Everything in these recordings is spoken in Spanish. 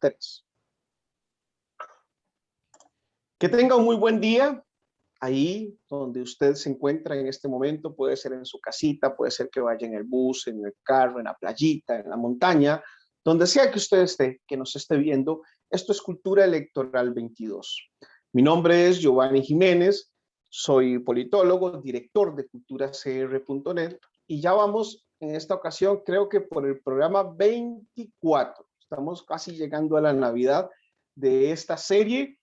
3. Que tenga un muy buen día ahí donde usted se encuentra en este momento. Puede ser en su casita, puede ser que vaya en el bus, en el carro, en la playita, en la montaña, donde sea que usted esté, que nos esté viendo. Esto es Cultura Electoral 22. Mi nombre es Giovanni Jiménez, soy politólogo, director de culturacr.net y ya vamos en esta ocasión, creo que por el programa 24. Estamos casi llegando a la Navidad de esta serie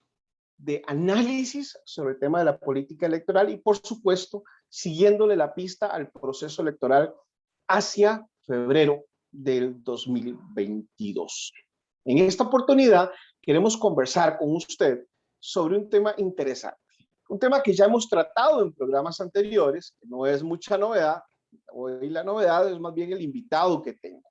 de análisis sobre el tema de la política electoral y, por supuesto, siguiéndole la pista al proceso electoral hacia febrero del 2022. En esta oportunidad queremos conversar con usted sobre un tema interesante, un tema que ya hemos tratado en programas anteriores, que no es mucha novedad. Hoy la novedad es más bien el invitado que tengo.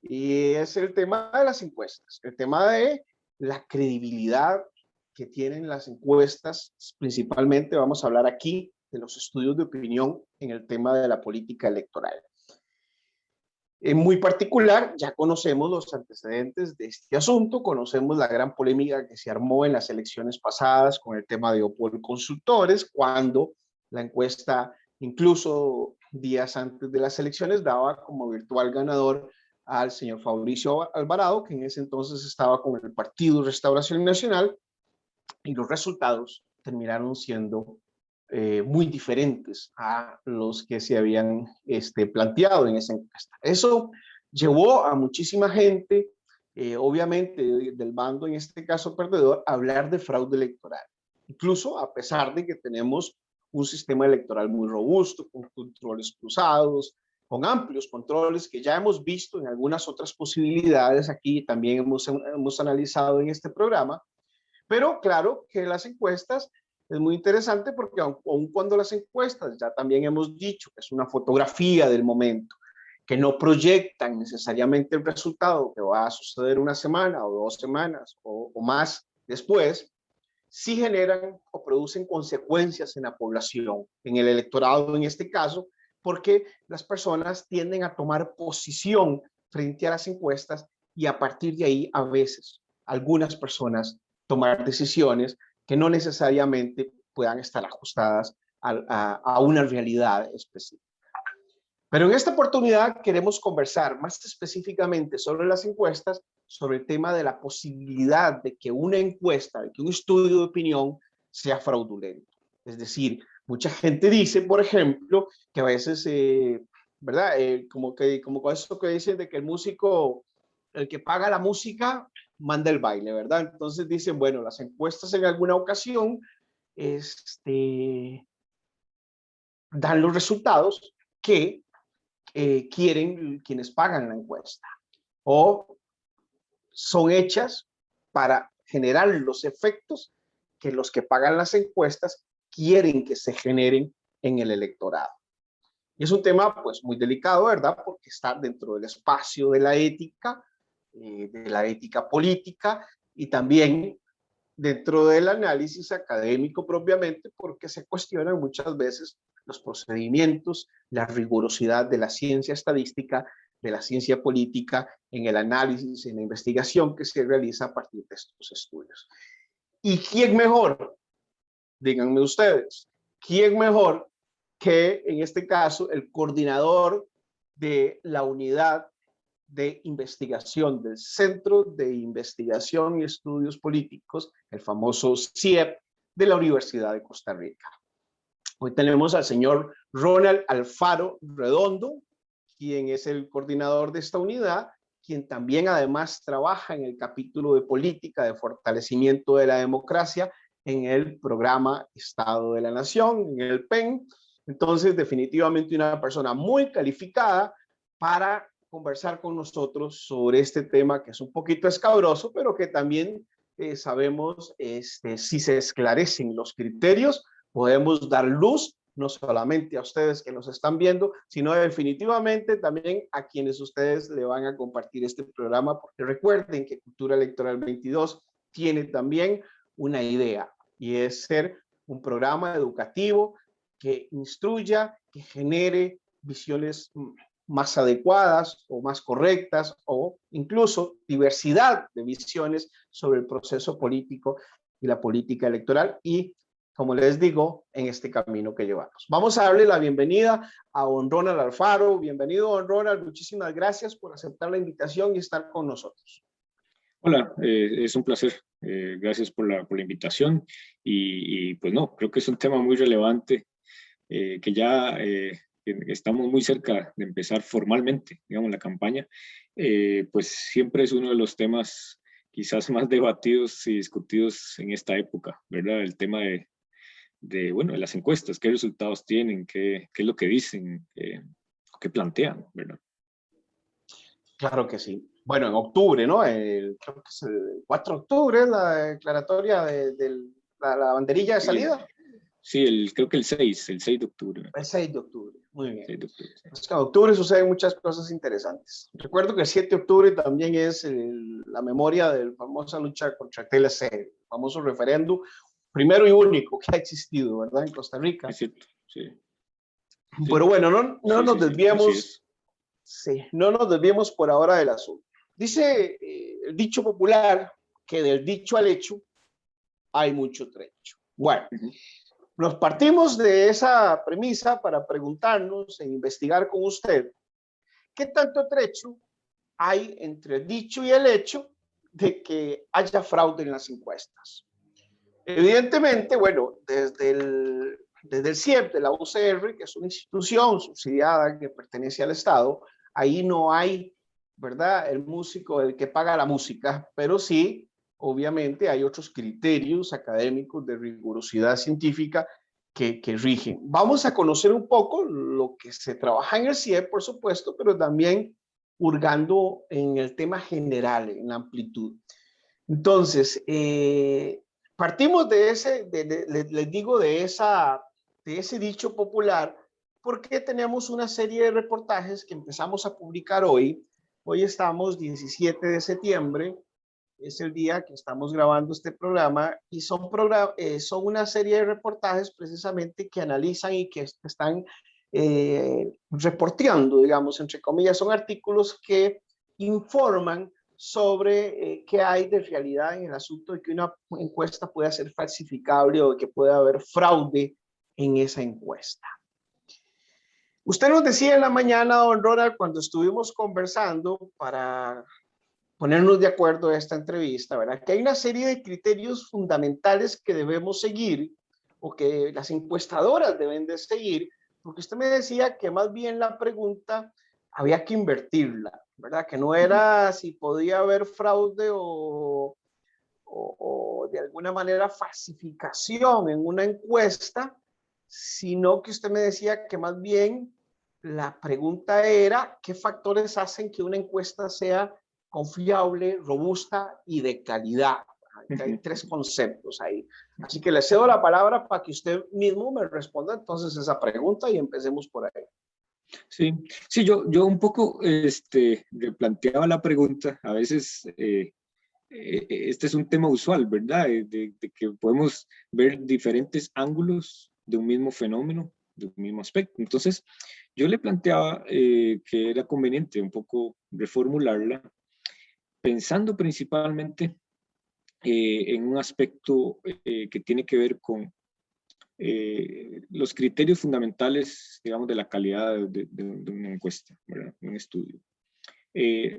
Y es el tema de las encuestas, el tema de la credibilidad que tienen las encuestas. Principalmente vamos a hablar aquí de los estudios de opinión en el tema de la política electoral. En muy particular, ya conocemos los antecedentes de este asunto, conocemos la gran polémica que se armó en las elecciones pasadas con el tema de Opol Consultores, cuando la encuesta, incluso días antes de las elecciones, daba como virtual ganador al señor Fabricio Alvarado, que en ese entonces estaba con el Partido Restauración Nacional, y los resultados terminaron siendo muy diferentes a los que se habían planteado en esa encuesta. Eso llevó a muchísima gente, obviamente del bando, en este caso perdedor, a hablar de fraude electoral. Incluso a pesar de que tenemos un sistema electoral muy robusto, con controles cruzados, con amplios controles que ya hemos visto en algunas otras posibilidades aquí, también hemos analizado en este programa. Pero claro que las encuestas es muy interesante porque aun cuando las encuestas, ya también hemos dicho que es una fotografía del momento, que no proyectan necesariamente el resultado que va a suceder una semana o 2 semanas o más después, sí generan o producen consecuencias en la población, en el electorado en este caso, porque las personas tienden a tomar posición frente a las encuestas y a partir de ahí a veces algunas personas tomar decisiones que no necesariamente puedan estar ajustadas a una realidad específica. Pero en esta oportunidad queremos conversar más específicamente sobre las encuestas, sobre el tema de la posibilidad de que una encuesta, de que un estudio de opinión sea fraudulento. Es decir, mucha gente dice, por ejemplo, que a veces, ¿verdad? Como eso que dicen de que el músico, el que paga la música, manda el baile, ¿verdad? Entonces dicen, bueno, las encuestas en alguna ocasión dan los resultados que quieren quienes pagan la encuesta, o son hechas para generar los efectos que los que pagan las encuestas quieren que se generen en el electorado. Y es un tema pues muy delicado, ¿verdad? Porque está dentro del espacio de la ética política, y también dentro del análisis académico propiamente, porque se cuestionan muchas veces los procedimientos, la rigurosidad de la ciencia estadística, de la ciencia política, en el análisis, en la investigación que se realiza a partir de estos estudios. ¿Y quién mejor? Díganme ustedes, ¿quién mejor que en este caso el coordinador de la unidad de investigación del Centro de Investigación y Estudios Políticos, el famoso CIEP, de la Universidad de Costa Rica? Hoy tenemos al señor Ronald Alfaro Redondo, quien es el coordinador de esta unidad, quien también además trabaja en el capítulo de política de fortalecimiento de la democracia en el programa Estado de la Nación, en el PEN. Entonces, definitivamente una persona muy calificada para conversar con nosotros sobre este tema que es un poquito escabroso, pero que también sabemos si se esclarecen los criterios, podemos dar luz no solamente a ustedes que nos están viendo, sino definitivamente también a quienes ustedes le van a compartir este programa, porque recuerden que Cultura Electoral 22 tiene también una idea, y es ser un programa educativo que instruya, que genere visiones más adecuadas o más correctas, o incluso diversidad de visiones sobre el proceso político y la política electoral, y como les digo, en este camino que llevamos. Vamos a darle la bienvenida a don Ronald Alfaro. Bienvenido, don Ronald. Muchísimas gracias por aceptar la invitación y estar con nosotros. Hola, es un placer. Gracias por la invitación. Pues no, creo que es un tema muy relevante que ya estamos muy cerca de empezar formalmente, digamos, la campaña. Pues siempre es uno de los temas quizás más debatidos y discutidos en esta época, ¿verdad? El tema bueno, de las encuestas, qué resultados tienen, qué es lo que dicen, qué plantean, ¿verdad? Claro que sí. Bueno, en octubre, ¿no? Creo que es el 4 de octubre, la declaratoria de la banderilla de salida. Sí, creo que el 6 de octubre. El 6 de octubre, muy bien. 6 de octubre, sí. Es que en octubre suceden muchas cosas interesantes. Recuerdo que el 7 de octubre también es la memoria de la famosa lucha contra TLC, el famoso referéndum, primero y único que ha existido, ¿verdad? En Costa Rica. Es cierto, sí. Pero bueno, no nos sí, desviemos. Sí, no nos desviemos por ahora del asunto. Dice el dicho popular que del dicho al hecho hay mucho trecho. Bueno, nos partimos de esa premisa para preguntarnos e investigar con usted qué tanto trecho hay entre el dicho y el hecho de que haya fraude en las encuestas. Evidentemente, bueno, desde el CIEP, de la UCR, que es una institución subsidiada que pertenece al Estado, ahí no hay, ¿verdad?, el músico, el que paga la música, pero sí, obviamente, hay otros criterios académicos de rigurosidad científica que rigen. Vamos a conocer un poco lo que se trabaja en el CIEP, por supuesto, pero también hurgando en el tema general, en la amplitud. Entonces, partimos de ese, les digo, de ese dicho popular, porque tenemos una serie de reportajes que empezamos a publicar hoy. Hoy estamos 17 de septiembre, es el día que estamos grabando este programa, y son una serie de reportajes precisamente que analizan y que están reporteando, digamos, entre comillas, son artículos que informan sobre qué hay de realidad en el asunto de que una encuesta pueda ser falsificable o de que pueda haber fraude en esa encuesta. Usted nos decía en la mañana, don Ronald, cuando estuvimos conversando para ponernos de acuerdo a esta entrevista, ¿verdad?, que hay una serie de criterios fundamentales que debemos seguir o que las encuestadoras deben de seguir, porque usted me decía que más bien la pregunta había que invertirla, ¿verdad?, que no era si podía haber fraude o de alguna manera falsificación en una encuesta, sino que usted me decía que más bien la pregunta era qué factores hacen que una encuesta sea confiable, robusta y de calidad. Hay tres conceptos ahí. Así que le cedo la palabra para que usted mismo me responda entonces esa pregunta y empecemos por ahí. Sí, yo un poco replanteaba la pregunta. A veces este es un tema usual, ¿verdad? De que podemos ver diferentes ángulos de un mismo fenómeno, de un mismo aspecto. Entonces, yo le planteaba que era conveniente un poco reformularla, pensando principalmente en un aspecto que tiene que ver con los criterios fundamentales, digamos, de la calidad de una encuesta, ¿verdad?, un estudio.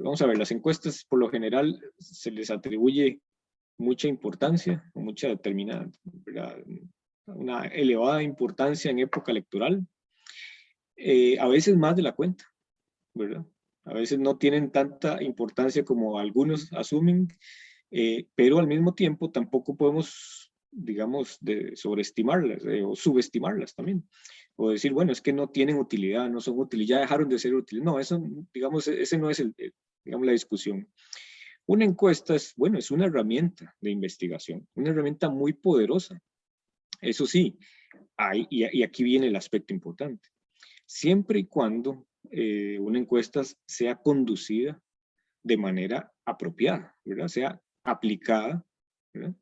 Vamos a ver, las encuestas por lo general se les atribuye mucha importancia, mucha determinada, ¿verdad?, una elevada importancia en época electoral, a veces más de la cuenta, ¿verdad? A veces no tienen tanta importancia como algunos asumen, pero al mismo tiempo tampoco podemos, digamos, sobreestimarlas o subestimarlas también. O decir, bueno, es que no tienen utilidad, no son útiles, ya dejaron de ser útiles. No, eso, digamos, ese no es digamos, la discusión. Una encuesta es, bueno, es una herramienta de investigación, una herramienta muy poderosa. Eso sí, y aquí viene el aspecto importante. Siempre y cuando una encuesta sea conducida de manera apropiada, ¿verdad?, sea aplicada, ¿verdad?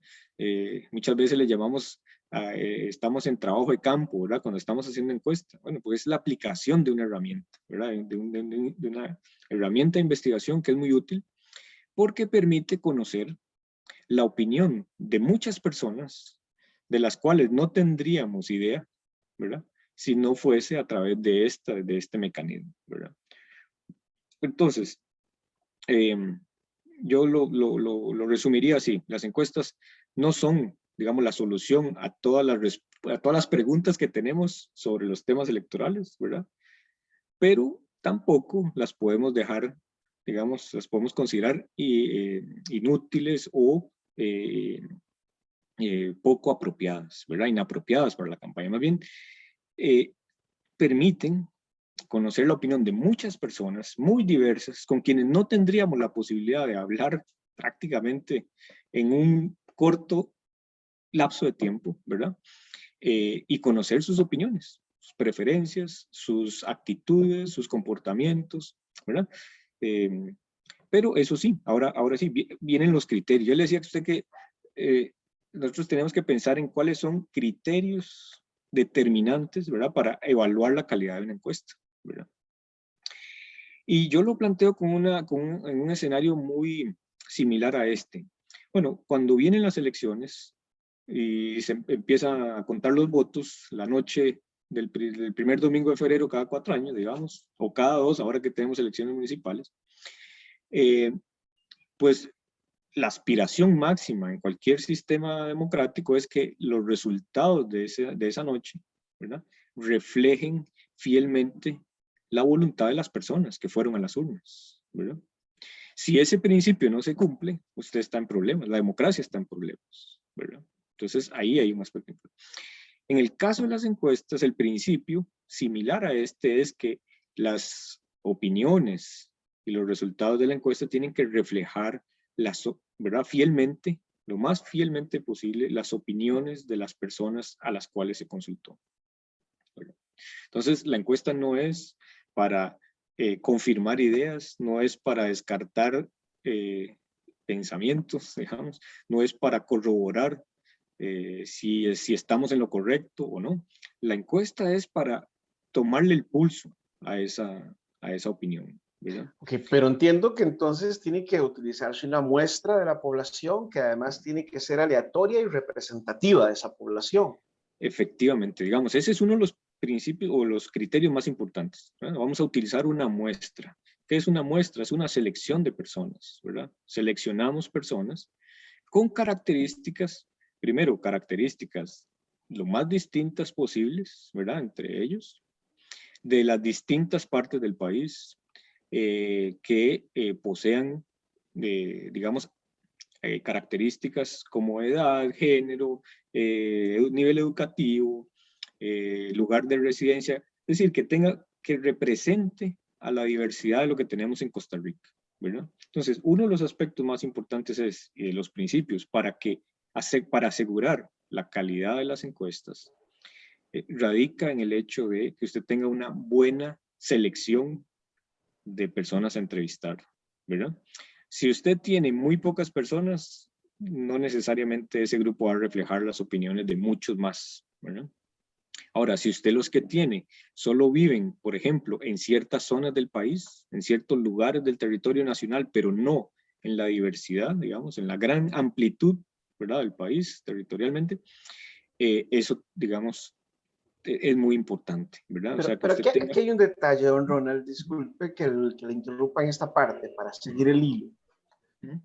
Muchas veces le llamamos estamos en trabajo de campo, ¿verdad? Cuando estamos haciendo encuesta. Bueno, pues es la aplicación de una herramienta, ¿verdad? De una herramienta de investigación que es muy útil porque permite conocer la opinión de muchas personas de las cuales no tendríamos idea, ¿verdad? Si no fuese a través de este mecanismo, ¿verdad? Entonces, yo lo resumiría así. Las encuestas no son, digamos, la solución a todas las preguntas que tenemos sobre los temas electorales, ¿verdad? Pero tampoco las podemos dejar, digamos, las podemos considerar inútiles o poco apropiadas, ¿verdad? Inapropiadas para la campaña. Más bien, permiten conocer la opinión de muchas personas muy diversas, con quienes no tendríamos la posibilidad de hablar prácticamente en un corto lapso de tiempo, ¿verdad? Y conocer sus opiniones, sus preferencias, sus actitudes, sus comportamientos, ¿verdad? Pero eso sí, ahora sí, vienen los criterios. Yo le decía a usted que nosotros tenemos que pensar en cuáles son criterios determinantes, ¿verdad? Para evaluar la calidad de una encuesta, ¿verdad? Y yo lo planteo en un escenario muy similar a este. Bueno, cuando vienen las elecciones y se empiezan a contar los votos la noche del primer domingo de febrero cada 4 años, digamos, o cada 2, ahora que tenemos elecciones municipales, pues la aspiración máxima en cualquier sistema democrático es que los resultados de esa noche, ¿verdad?, reflejen fielmente la voluntad de las personas que fueron a las urnas, ¿verdad? Si ese principio no se cumple, usted está en problemas, la democracia está en problemas, ¿verdad? Entonces ahí hay un aspecto. En el caso de las encuestas, el principio similar a este es que las opiniones y los resultados de la encuesta tienen que reflejar ¿verdad?, fielmente, lo más fielmente posible, las opiniones de las personas a las cuales se consultó, ¿verdad? Entonces, la encuesta no es para confirmar ideas, no es para descartar pensamientos, digamos, no es para corroborar si estamos en lo correcto o no. La encuesta es para tomarle el pulso a esa opinión, ¿verdad? Ok, pero entiendo que entonces tiene que utilizarse una muestra de la población que además tiene que ser aleatoria y representativa de esa población. Efectivamente, digamos, ese es uno de los principios o los criterios más importantes, ¿verdad? Vamos a utilizar una muestra. ¿Qué es una muestra? Es una selección de personas, ¿verdad? Seleccionamos personas con características, primero, características lo más distintas posibles, ¿verdad? Entre ellos, de las distintas partes del país que posean, digamos, características como edad, género, nivel educativo, lugar de residencia, es decir, que represente a la diversidad de lo que tenemos en Costa Rica, ¿verdad? Entonces, uno de los aspectos más importantes es los principios para asegurar la calidad de las encuestas, radica en el hecho de que usted tenga una buena selección de personas a entrevistar, ¿verdad? Si usted tiene muy pocas personas, no necesariamente ese grupo va a reflejar las opiniones de muchos más, ¿verdad? Ahora, si usted los que tiene solo viven, por ejemplo, en ciertas zonas del país, en ciertos lugares del territorio nacional, pero no en la diversidad, digamos, en la gran amplitud, ¿verdad?, del país territorialmente, eso, digamos, es muy importante, ¿verdad? O sea, que Pero usted tenga... aquí hay un detalle, don Ronald, disculpe que le interrumpa en esta parte para seguir el hilo. ¿Mm?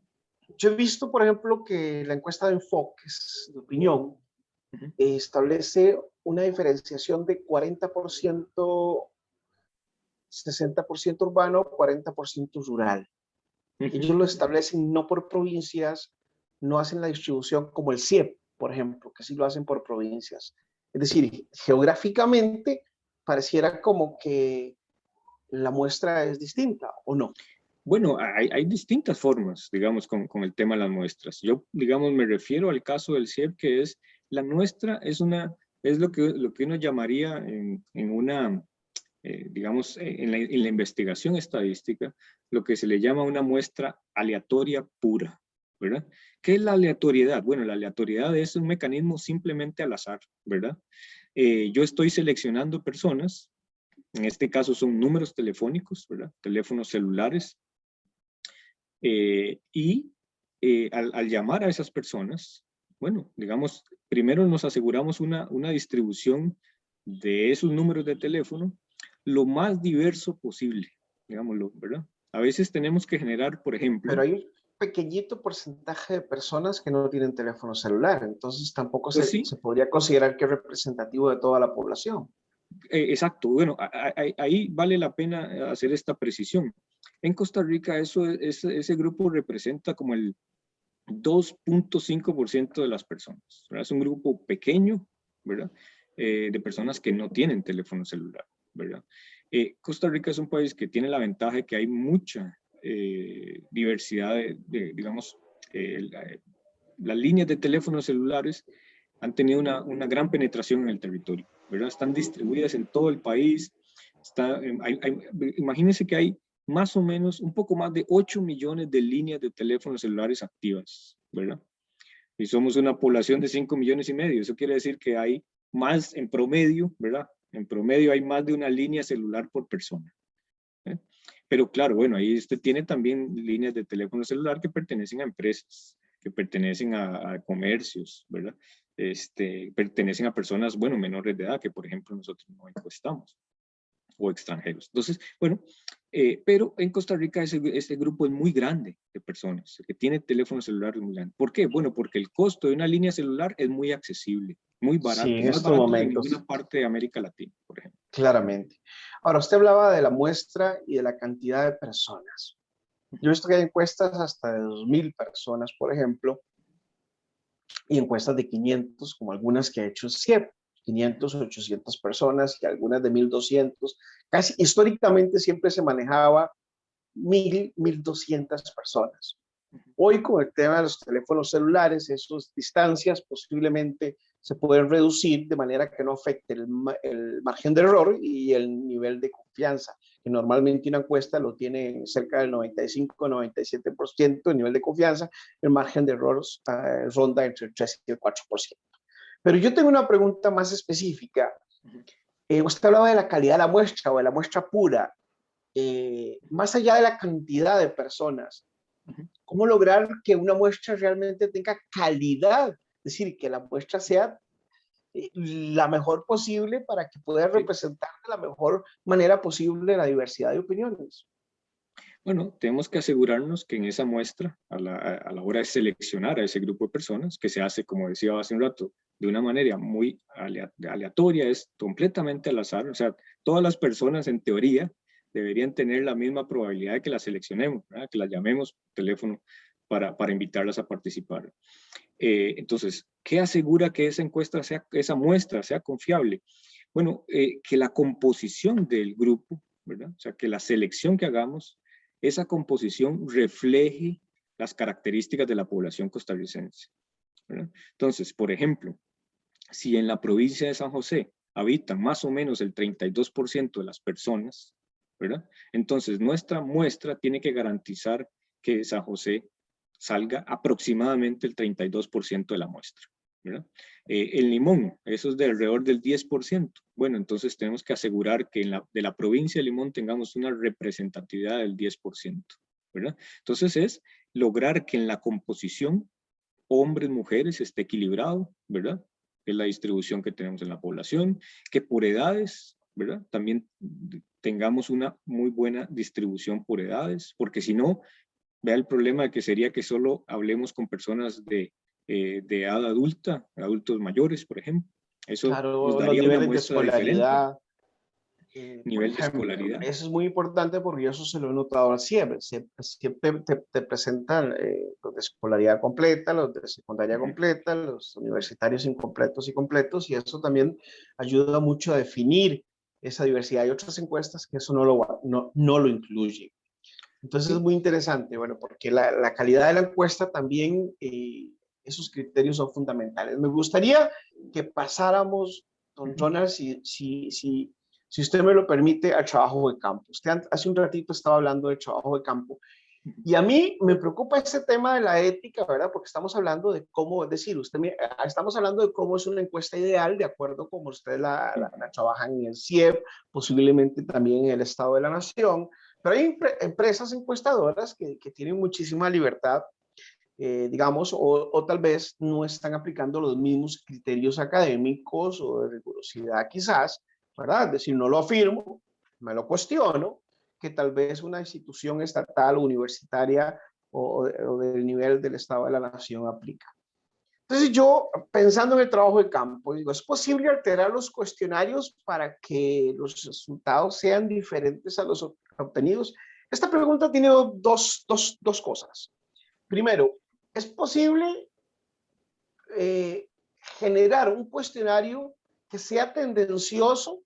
Yo he visto, por ejemplo, que la encuesta de enfoques de opinión establece una diferenciación de 40%, 60% urbano, 40% rural. Ellos lo establecen no por provincias, no hacen la distribución como el CIEP, por ejemplo, que sí lo hacen por provincias. Es decir, geográficamente pareciera como que la muestra es distinta, ¿o no? Bueno, hay distintas formas, digamos, con el tema de las muestras. Yo, digamos, me refiero al caso del CIEP, que es la muestra, es lo que uno llamaría en una, digamos, en la investigación estadística, lo que se le llama una muestra aleatoria pura, ¿verdad? ¿Qué es la aleatoriedad? Bueno, la aleatoriedad es un mecanismo simplemente al azar, ¿verdad? Yo estoy seleccionando personas, en este caso son números telefónicos, ¿verdad? Teléfonos celulares, al llamar a esas personas, bueno, digamos, primero nos aseguramos una distribución de esos números de teléfono lo más diverso posible, digámoslo, ¿verdad? A veces tenemos que generar, por ejemplo, Pero hay un pequeñito porcentaje de personas que no tienen teléfono celular, entonces tampoco pues sí, se podría considerar que es representativo de toda la población. exacto, bueno, ahí vale la pena hacer esta precisión. En Costa Rica ese grupo representa como el 2.5% de las personas, ¿verdad? Es un grupo pequeño, ¿verdad? De personas que no tienen teléfono celular, ¿verdad? Costa Rica es un país que tiene la ventaja de que hay mucha diversidad digamos, las líneas de teléfonos celulares han tenido una gran penetración en el territorio, ¿verdad? Están distribuidas en todo el país. Imagínense que hay más o menos un poco más de 8 millones de líneas de teléfonos celulares activas, ¿verdad? Y somos una población de 5 millones y medio. Eso quiere decir que hay más en promedio, ¿verdad? En promedio hay más de una línea celular por persona. ¿Eh? Pero claro, bueno, ahí usted tiene también líneas de teléfono celular que pertenecen a empresas, que pertenecen a comercios, ¿verdad? Pertenecen a personas, bueno, menores de edad, que por ejemplo nosotros no encuestamos, o extranjeros. Entonces, bueno, pero en Costa Rica este grupo es muy grande de personas, que tiene teléfono celular muy grande. ¿Por qué? Bueno, porque el costo de una línea celular es muy accesible, muy Sí, barato, en más estos barato que en ninguna momentos, parte de América Latina, por ejemplo. claramente. Ahora, usted hablaba de la muestra y de la cantidad de personas. Yo he visto que hay encuestas hasta de 2.000 personas, por ejemplo, y encuestas de 500, como algunas que ha hecho CIEP, 500, 800 personas y algunas de 1.200. Casi históricamente siempre se manejaba 1.000, 1.200 personas. Hoy con el tema de los teléfonos celulares, esas distancias posiblemente se pueden reducir de manera que no afecte el margen de error y el nivel de confianza, que normalmente una encuesta lo tiene cerca del 95-97% el nivel de confianza, el margen de error ronda entre el 3 y el 4%. Pero yo tengo una pregunta más específica. Usted hablaba de la calidad de la muestra o de la muestra pura. Más allá de la cantidad de personas, ¿cómo lograr que una muestra realmente tenga calidad? Es decir, que la muestra sea la mejor posible para que pueda Sí. representar de la mejor manera posible la diversidad de opiniones. Bueno, tenemos que asegurarnos que en esa muestra, a la hora de seleccionar a ese grupo de personas, que se hace, como decía hace un rato, de una manera muy aleatoria, es completamente al azar, o sea, todas las personas en teoría deberían tener la misma probabilidad de que las seleccionemos, ¿verdad? Que las llamemos por teléfono para invitarlas a participar. Entonces, ¿qué asegura que esa encuesta esa muestra sea confiable? Bueno, que la composición del grupo, ¿verdad? O sea, que la selección que hagamos, esa composición refleje las características de la población costarricense, ¿verdad? Entonces, por ejemplo, si en la provincia de San José habitan más o menos el 32% de las personas, ¿verdad? Entonces, nuestra muestra tiene que garantizar que San José salga aproximadamente el 32% de la muestra, ¿verdad? El Limón, eso es de alrededor del 10%. Bueno, entonces tenemos que asegurar que de la provincia de Limón tengamos una representatividad del 10%, ¿verdad? Entonces es lograr que en la composición hombres, mujeres esté equilibrado, ¿verdad? Es la distribución que tenemos en la población, que por edades, ¿verdad? También tengamos una muy buena distribución por edades, porque si no, vea el problema que sería que solo hablemos con personas de edad adulta, adultos mayores, por ejemplo. Eso nos Claro, los daría una niveles de muestra diferente, escolaridad, por nivel de ejemplo, escolaridad. eso es muy importante porque yo eso se lo he notado al CIEP. Siempre te presentan los de escolaridad completa, los de secundaria Ujú. completa, los universitarios incompletos y completos, y eso también ayuda mucho a definir esa diversidad. Hay otras encuestas que eso no lo incluyen. Entonces es Sí. muy interesante, bueno, porque la calidad de la encuesta también, esos criterios son fundamentales. Me gustaría que pasáramos, don Ujú. Ronald, si usted me lo permite, al trabajo de campo. Usted hace un ratito estaba hablando de trabajo de campo Y a mí me preocupa ese tema de la ética, ¿verdad? Porque estamos hablando de cómo, es decir, estamos hablando de cómo es una encuesta ideal, de acuerdo como ustedes la trabajan en el CIEP, posiblemente también en el Estado de la Nación, pero hay empresas encuestadoras que tienen muchísima libertad, digamos, o tal vez no están aplicando los mismos criterios académicos o de rigurosidad quizás, ¿verdad? Es decir, no lo afirmo, me lo cuestiono, que tal vez una institución estatal o universitaria o del nivel del Estado de la Nación aplica. Entonces yo, pensando en el trabajo de campo, digo, ¿es posible alterar los cuestionarios para que los resultados sean diferentes a los obtenidos? Esta pregunta tiene dos cosas. Primero, ¿es posible generar un cuestionario que sea tendencioso,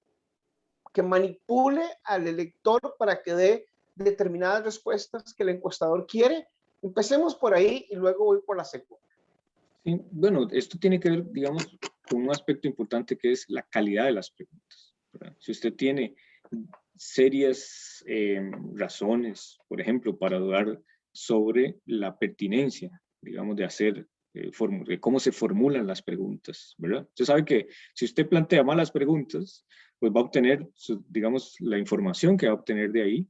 que manipule al elector para que dé determinadas respuestas que el encuestador quiere? Empecemos por ahí y luego voy por la segunda. Sí, bueno, esto tiene que ver, digamos, con un aspecto importante que es la calidad de las preguntas, ¿verdad? Si usted tiene serias razones, por ejemplo, para dudar sobre la pertinencia, digamos, de hacer, de cómo se formulan las preguntas, ¿verdad? Usted sabe que si usted plantea malas preguntas, pues va a obtener, digamos, la información que va a obtener de ahí,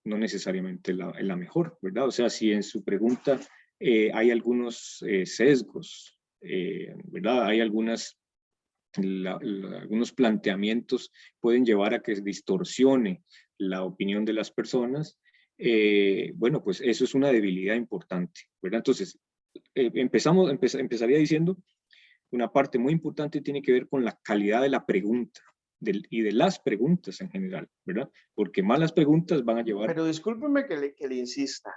no necesariamente la mejor, ¿verdad? O sea, si en su pregunta hay algunos sesgos, ¿verdad? Hay algunos planteamientos pueden llevar a que se distorsione la opinión de las personas. Bueno, pues eso es una debilidad importante, ¿verdad? Entonces, empezaría diciendo, una parte muy importante tiene que ver con la calidad de la pregunta y de las preguntas en general, ¿verdad? Porque malas preguntas van a llevar... Pero discúlpeme que le insista.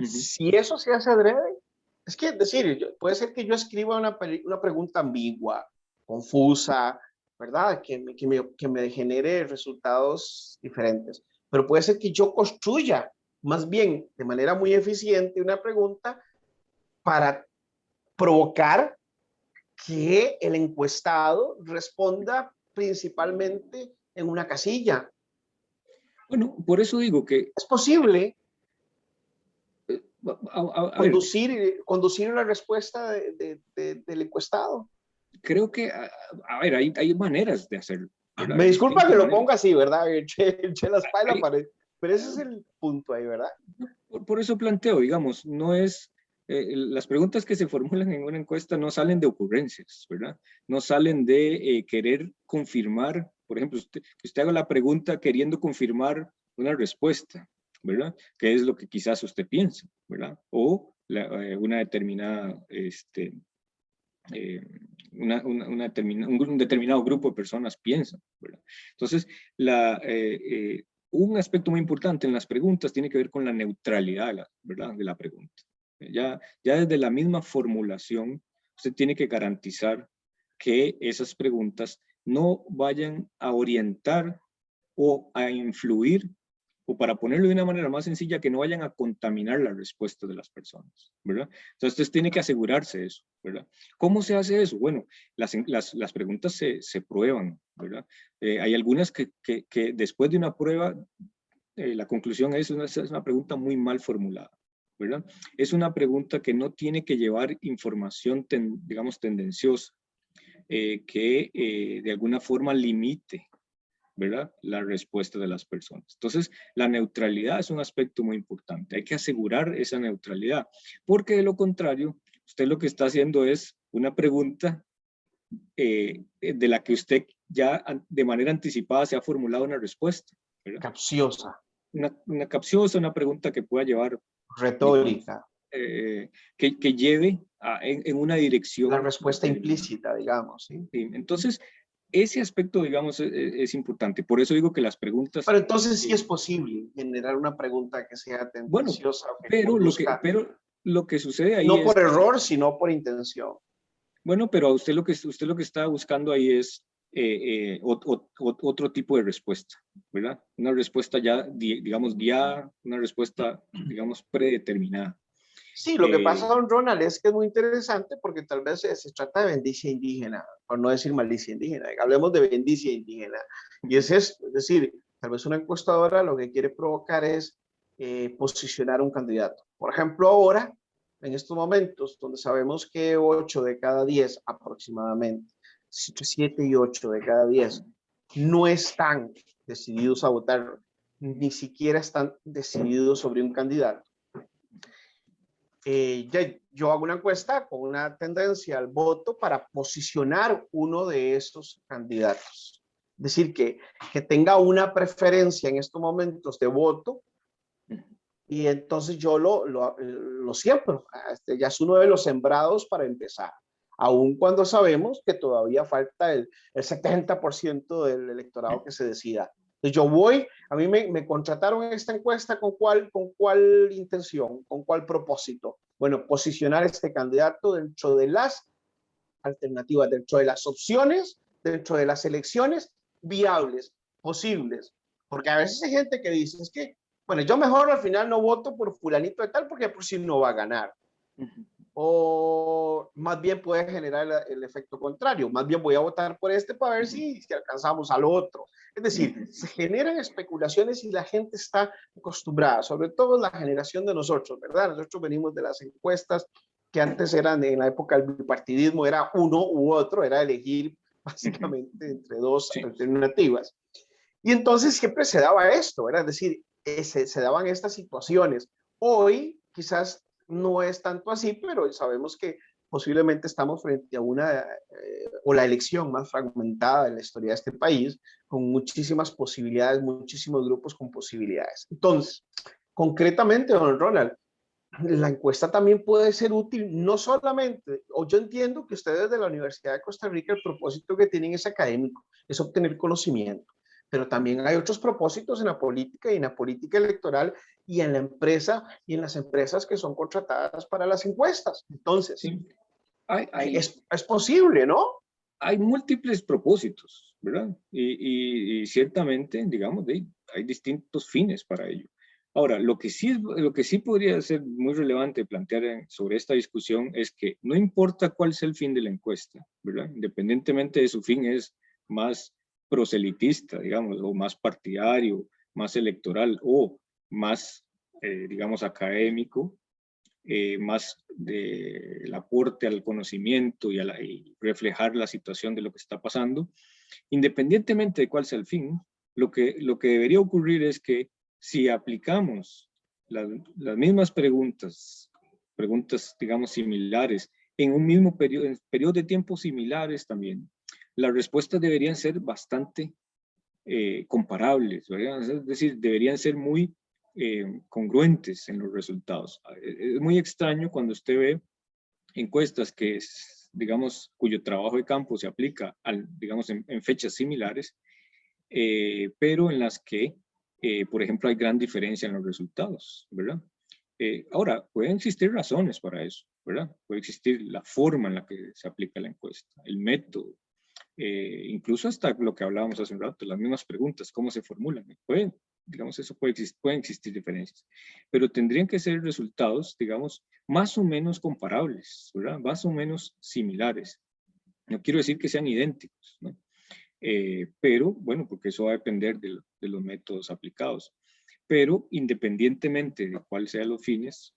Si eso se hace adrede, es que, decir, puede ser que yo escriba una pregunta ambigua, confusa, ¿verdad? Que me genere resultados diferentes. Pero puede ser que yo construya, más bien, de manera muy eficiente, una pregunta para provocar que el encuestado responda principalmente en una casilla. Bueno, por eso digo que... Es posible a ver, conducir una respuesta del encuestado. creo que, a ver, hay maneras de hacerlo, ¿verdad? Me Hay disculpa que distintas lo maneras. ponga así, ¿verdad? Eché la espalda Hay, para... Pero ese es el punto ahí, ¿verdad? por eso planteo, digamos, no es... las preguntas que se formulan en una encuesta no salen de ocurrencias, ¿verdad? No salen de querer confirmar, por ejemplo, que usted haga la pregunta queriendo confirmar una respuesta, ¿verdad? Que es lo que quizás usted piensa, ¿verdad? O una determinada, un determinado grupo de personas piensan, ¿verdad? Entonces, un aspecto muy importante en las preguntas tiene que ver con la neutralidad, ¿verdad? De la pregunta. Ya desde la misma formulación, usted tiene que garantizar que esas preguntas no vayan a orientar o a influir, o para ponerlo de una manera más sencilla, que no vayan a contaminar la respuesta de las personas, ¿verdad? Entonces, usted tiene que asegurarse de eso, ¿verdad? ¿Cómo se hace eso? Bueno, las preguntas se prueban, ¿verdad? Hay algunas que después de una prueba, la conclusión es una pregunta muy mal formulada, ¿verdad? Es una pregunta que no tiene que llevar información, digamos, tendenciosa, que de alguna forma limite, ¿verdad? La respuesta de las personas. Entonces, la neutralidad es un aspecto muy importante. Hay que asegurar esa neutralidad, porque de lo contrario, usted lo que está haciendo es una pregunta de la que usted ya de manera anticipada se ha formulado una respuesta, ¿verdad? Capciosa. Una capciosa, una pregunta que pueda llevar, Retórica. Digamos, que lleve en una dirección. La respuesta implícita, digamos, ¿sí? Sí, entonces, ese aspecto, digamos, es importante. Por eso digo que las preguntas... Pero entonces sí es posible generar una pregunta que sea Bueno, tendenciosa o que pero conduzca, lo que sucede ahí no es... por error, sino por intención. Bueno, pero usted lo que está buscando ahí es otro tipo de respuesta, ¿verdad? Una respuesta ya, digamos, guiada, una respuesta, digamos, predeterminada. Sí, lo que pasa, don Ronald, es que es muy interesante porque tal vez se trata de bendicia indígena, por no decir malicia indígena. Hablemos de bendicia indígena. Y es decir, tal vez una encuestadora lo que quiere provocar es posicionar un candidato. Por ejemplo, ahora, en estos momentos, donde sabemos que 8 de cada 10 aproximadamente, 7 y 8 de cada 10 no están decididos a votar, ni siquiera están decididos sobre un candidato. Yo hago una encuesta con una tendencia al voto para posicionar uno de estos candidatos. Es decir, que tenga una preferencia en estos momentos de voto, y entonces yo lo siembro. Ya es uno de los sembrados para empezar, aun cuando sabemos que todavía falta el 70% del electorado que se decida. Entonces yo voy, a mí me contrataron en esta encuesta con cuál intención, con cuál propósito. Bueno, posicionar este candidato dentro de las alternativas, dentro de las opciones, dentro de las elecciones viables, posibles. Porque a veces hay gente que dice, es que, bueno, yo mejor al final no voto por fulanito de tal porque por si no va a ganar. O más bien puede generar el efecto contrario. Más bien voy a votar por este para ver si alcanzamos al otro. Es decir, se generan especulaciones y la gente está acostumbrada, sobre todo la generación de nosotros, ¿verdad? Nosotros venimos de las encuestas que antes eran, en la época del bipartidismo, era uno u otro, era elegir básicamente entre dos alternativas. Y entonces siempre se daba esto, ¿verdad? Es decir, se daban estas situaciones. Hoy quizás no es tanto así, pero sabemos que posiblemente estamos frente a o la elección más fragmentada en la historia de este país, con muchísimas posibilidades, muchísimos grupos con posibilidades. Entonces, concretamente, don Ronald, la encuesta también puede ser útil, no solamente, o yo entiendo que ustedes de la Universidad de Costa Rica, el propósito que tienen es académico, es obtener conocimiento, pero también hay otros propósitos en la política y en la política electoral y en la empresa y en las empresas que son contratadas para las encuestas. Entonces, sí. es posible, ¿no? Hay múltiples propósitos, ¿verdad? Y ciertamente, digamos, hay distintos fines para ello. Ahora, lo que sí podría ser muy relevante plantear sobre esta discusión es que no importa cuál sea el fin de la encuesta, ¿verdad? Independientemente de su fin es más proselitista, digamos, o más partidario, más electoral o más, digamos, académico, más del aporte al conocimiento y reflejar la situación de lo que está pasando. Independientemente de cuál sea el fin, lo que debería ocurrir es que si aplicamos las mismas preguntas, digamos similares, en un mismo periodo, en periodos de tiempo similares también, las respuestas deberían ser bastante comparables, ¿verdad? Es decir, deberían ser muy congruentes en los resultados. Es muy extraño cuando usted ve encuestas que, digamos, cuyo trabajo de campo se aplica, digamos, en fechas similares, pero en las que, por ejemplo, hay gran diferencia en los resultados, ¿verdad? Ahora, pueden existir razones para eso, ¿verdad? Puede existir la forma en la que se aplica la encuesta, el método, incluso hasta lo que hablábamos hace un rato, las mismas preguntas, cómo se formulan. Digamos, eso pueden existir diferencias, pero tendrían que ser resultados, digamos, más o menos comparables, ¿verdad? Más o menos similares. No quiero decir que sean idénticos, ¿no? Pero, bueno, porque eso va a depender de los métodos aplicados. Pero independientemente de cuáles sean los fines,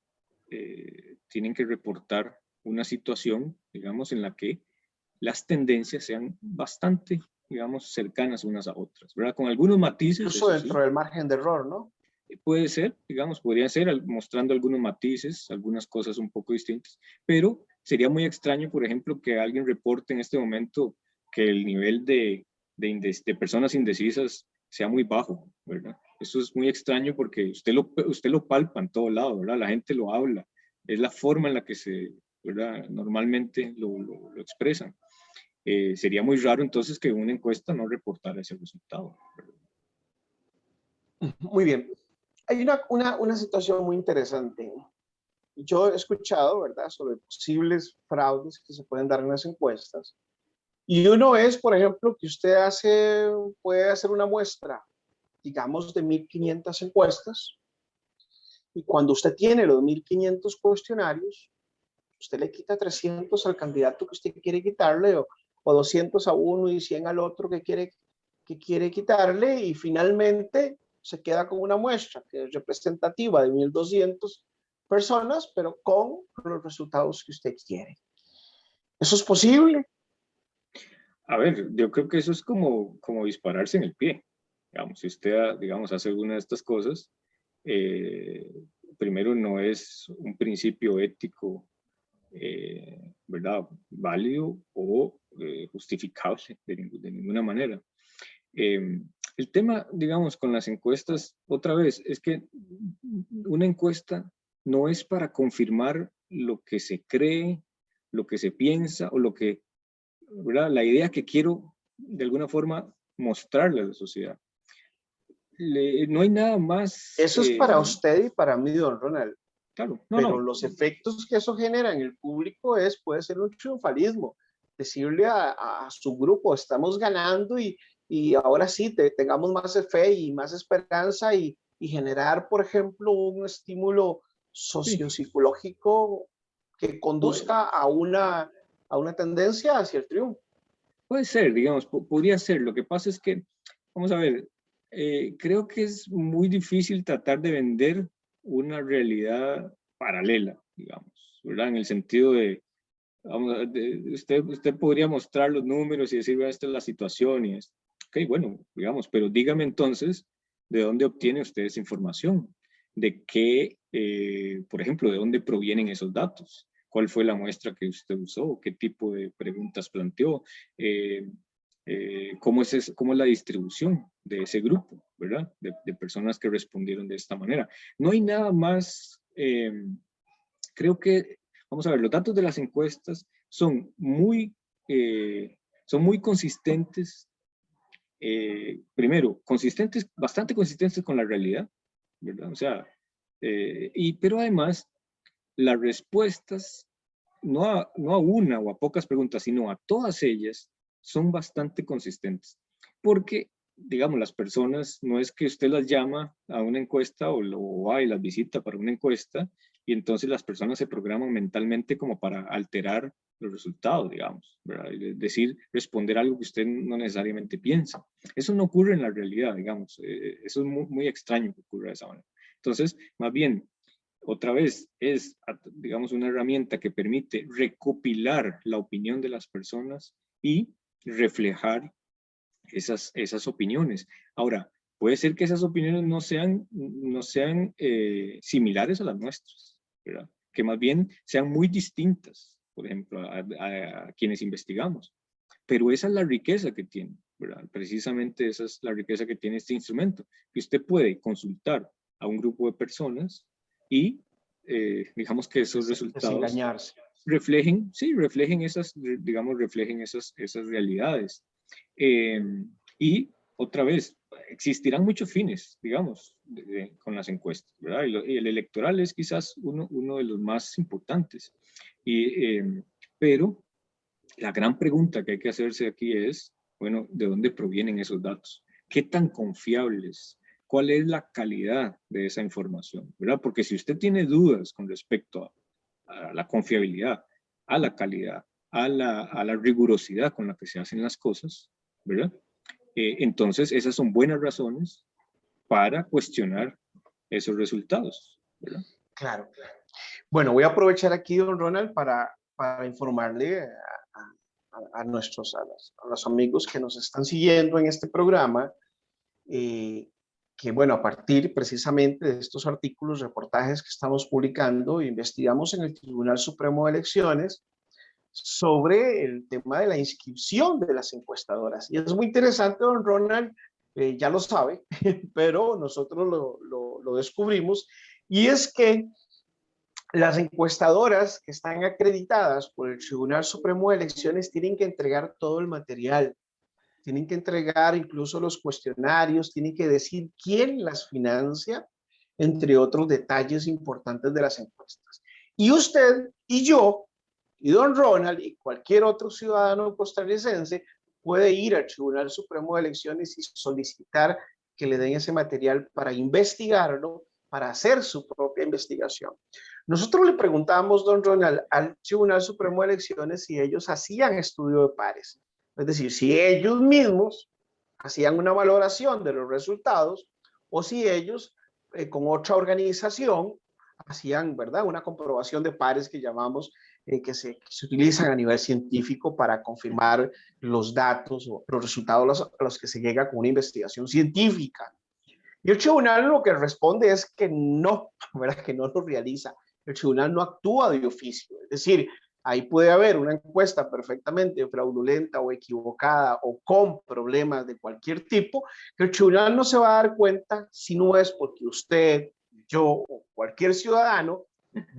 tienen que reportar una situación, digamos, en la que las tendencias sean bastante, digamos, cercanas unas a otras, ¿verdad? Con algunos matices. Incluso dentro del margen de error, ¿no? Puede ser, digamos, podrían ser mostrando algunos matices, algunas cosas un poco distintas, pero sería muy extraño, por ejemplo, que alguien reporte en este momento que el nivel de personas indecisas sea muy bajo, ¿verdad? Eso es muy extraño porque usted lo palpa en todo lado, ¿verdad? La gente lo habla, es la forma en la que ¿verdad? Normalmente lo expresan. Sería muy raro entonces que una encuesta no reportara ese resultado, ¿verdad? Muy bien. Hay una situación muy interesante. Yo he escuchado, ¿verdad?, sobre posibles fraudes que se pueden dar en las encuestas. Y uno es, por ejemplo, que usted puede hacer una muestra, digamos, de 1.500 encuestas. Y cuando usted tiene los 1.500 cuestionarios, usted le quita 300 al candidato que usted quiere quitarle, o 200 a uno y 100 al otro que quiere quitarle, y finalmente se queda con una muestra que es representativa de 1.200 personas, pero con los resultados que usted quiere. ¿Eso es posible? A ver, yo creo que eso es como dispararse en el pie. Digamos, si usted, digamos, hace alguna de estas cosas, primero no es un principio ético, ¿verdad?, válido o justificable de ninguna manera. El tema, digamos, con las encuestas, otra vez, es que una encuesta no es para confirmar lo que se cree, lo que se piensa o lo que, ¿verdad?, la idea que quiero de alguna forma mostrarle a la sociedad. No hay nada más... Eso es para usted y para mí, don Ronald. Claro, Pero no. los efectos que eso genera en el público puede ser un triunfalismo. Decirle a su grupo, estamos ganando y ahora sí, tengamos más fe y más esperanza y generar, por ejemplo, un estímulo Sí, sociopsicológico que conduzca a una tendencia hacia el triunfo. puede ser, digamos, podría ser. Lo que pasa es que, vamos a ver, creo que es muy difícil tratar de vender una realidad paralela, digamos, ¿verdad? En el sentido de, vamos, usted podría mostrar los números y decir, vea, esta es la situación y es, ok, bueno, digamos, pero dígame entonces, ¿de dónde obtiene usted esa información? ¿De qué, por ejemplo, de dónde provienen esos datos? ¿Cuál fue la muestra que usted usó? ¿Qué tipo de preguntas planteó? ¿Cómo es la distribución de ese grupo, ¿verdad? De personas que respondieron de esta manera. No hay nada más, creo que, vamos a ver, los datos de las encuestas son muy consistentes. Primero, bastante consistentes con la realidad, ¿verdad? O sea, pero además, las respuestas, no a una o a pocas preguntas, sino a todas ellas, son bastante consistentes. Porque, digamos, las personas, no es que usted las llama a una encuesta o va y las visita para una encuesta, y entonces las personas se programan mentalmente como para alterar los resultados, digamos, ¿verdad? Es decir, responder algo que usted no necesariamente piensa. Eso no ocurre en la realidad, digamos. Eso es muy, muy extraño que ocurra de esa manera. Entonces, más bien, otra vez, es, digamos, una herramienta que permite recopilar la opinión de las personas y reflejar esas opiniones. Ahora, puede ser que esas opiniones no sean similares a las nuestras, ¿verdad? Que más bien sean muy distintas, por ejemplo, a quienes investigamos. Pero esa es la riqueza que tiene, ¿verdad? Precisamente esa es la riqueza que tiene este instrumento, que usted puede consultar a un grupo de personas y digamos que esos resultados reflejen esas, digamos, reflejen esas realidades. Y otra vez, existirán muchos fines, digamos, con las encuestas, ¿verdad? Y el electoral es quizás uno de los más importantes. Pero la gran pregunta que hay que hacerse aquí es, bueno, ¿de dónde provienen esos datos? ¿Qué tan confiables? ¿Cuál es la calidad de esa información? ¿Verdad? Porque si usted tiene dudas con respecto a la confiabilidad, a la calidad, a la rigurosidad con la que se hacen las cosas, ¿verdad? Entonces, esas son buenas razones para cuestionar esos resultados, ¿verdad? Claro. Bueno, voy a aprovechar aquí, don Ronald, para informarle a los amigos que nos están siguiendo en este programa, que bueno, a partir precisamente de estos artículos, reportajes que estamos publicando, investigamos en el Tribunal Supremo de Elecciones sobre el tema de la inscripción de las encuestadoras. Y es muy interesante, don Ronald, ya lo sabe, pero nosotros lo descubrimos, y es que las encuestadoras que están acreditadas por el Tribunal Supremo de Elecciones tienen que entregar todo el material, tienen que entregar incluso los cuestionarios, tienen que decir quién las financia, entre otros detalles importantes de las encuestas. Y usted y yo, y don Ronald, y cualquier otro ciudadano costarricense, puede ir al Tribunal Supremo de Elecciones y solicitar que le den ese material para investigarlo, para hacer su propia investigación. Nosotros le preguntamos, don Ronald, al Tribunal Supremo de Elecciones si ellos hacían estudio de pares. Es decir, si ellos mismos hacían una valoración de los resultados o si ellos con otra organización hacían, ¿verdad?, una comprobación de pares que llamamos, que se utilizan a nivel científico para confirmar los datos o los resultados a los que se llega con una investigación científica. Y el tribunal lo que responde es que no, ¿verdad?, que no lo realiza. El tribunal no actúa de oficio. Es decir, ahí puede haber una encuesta perfectamente fraudulenta o equivocada o con problemas de cualquier tipo, que el tribunal no se va a dar cuenta si no es porque usted, yo o cualquier ciudadano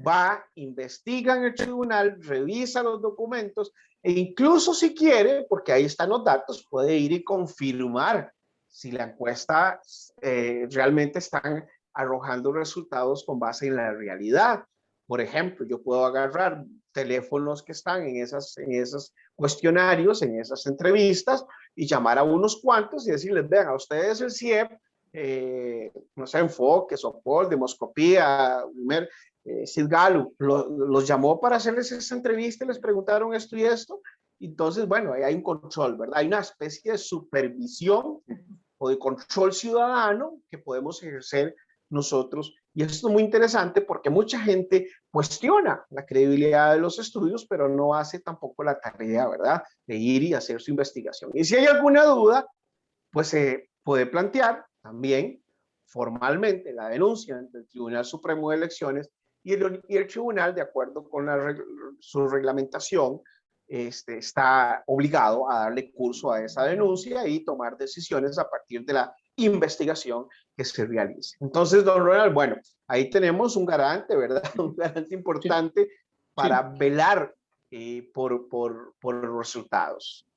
va, investiga en el tribunal, revisa los documentos e incluso si quiere, porque ahí están los datos, puede ir y confirmar si la encuesta realmente están arrojando resultados con base en la realidad. Por ejemplo, yo puedo agarrar teléfonos que están en esos cuestionarios, en esas entrevistas, y llamar a unos cuantos y decirles, vean, a ustedes el CIEP, no sé, Enfoque, Sopol, Demoscopía, Sid-Galo, los llamó para hacerles esa entrevista y les preguntaron esto y esto. Entonces, bueno, ahí hay un control, ¿verdad? Hay una especie de supervisión o de control ciudadano que podemos ejercer nosotros. Y esto es muy interesante porque mucha gente cuestiona la credibilidad de los estudios, pero no hace tampoco la tarea, ¿verdad?, de ir y hacer su investigación. Y si hay alguna duda, pues se puede plantear también formalmente la denuncia ante el Tribunal Supremo de Elecciones y el tribunal, de acuerdo con su reglamentación, está obligado a darle curso a esa denuncia y tomar decisiones a partir de la investigación que se realice. Entonces, don Ronald, bueno, ahí tenemos un garante, ¿verdad? Un garante importante para velar por los resultados.